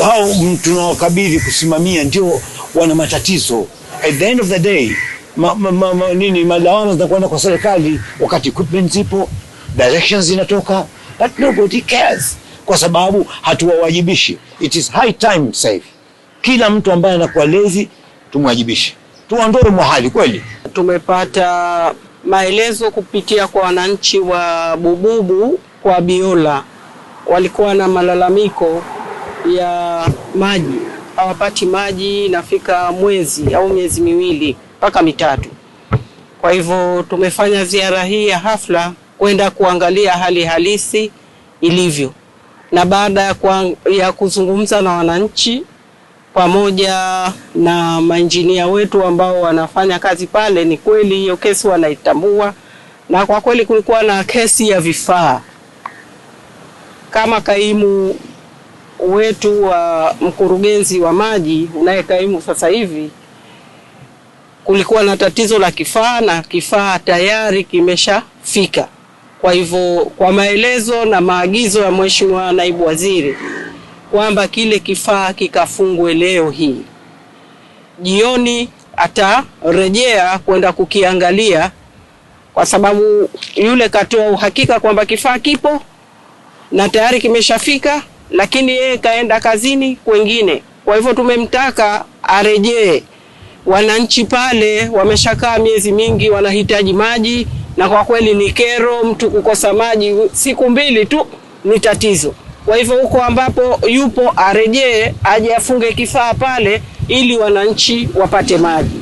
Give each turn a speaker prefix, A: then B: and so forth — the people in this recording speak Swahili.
A: hao tunawakabidhi kusimamia ndio wana matatizo. At the end of the day, malawama zinakwenda kwa serikali wakati equipment zipo, directions zinatoka, but nobody cares kwa sababu hatuwawajibishi. It is high time sasa. Kila mtu ambaye anakuwa lazy tumwajibishe. Tuondoe muhali kweli.
B: Tumepata maelezo kupitia kwa wananchi wa Bububu kwa Biola. Walikuwa na malalamiko ya maji. Hawapati maji nafika mwezi au miezi miwili mpaka mitatu. Kwa hivyo tumefanya ziara hii ya hafla kwenda kuangalia hali halisi ilivyo. Na baada ya kuzungumza na wananchi pamoja na mainjinia wetu ambao wanafanya kazi pale, ni kweli hiyo kesi wanaitambua, na kwa kweli kulikuwa na kesi ya vifaa. Kama kaimu wetu wa mkurugenzi wa maji unayekaimu sasa hivi, kulikuwa na tatizo la kifaa na kifaa tayari kimeshafika. Kwa hivyo kwa maelezo na maagizo ya Mheshimiwa Naibu Waziri kwamba kile kifaa kikafungwe leo hii jioni, atarejea kwenda kukiangalia, kwa sababu yule katoa uhakika kwamba kifaa kipo na tayari kimeshafika, lakini yeye kaenda kazini kwingine. Kwa hivyo tumemtaka arejee. Wananchi pale wameshakaa miezi mingi wanahitaji maji, na kwa kweli ni kero mtu kukosa maji siku mbili tu ni tatizo. Kwa hivyo huko ambapo yupo arejee, aje afunge kifaa pale ili wananchi wapate maji.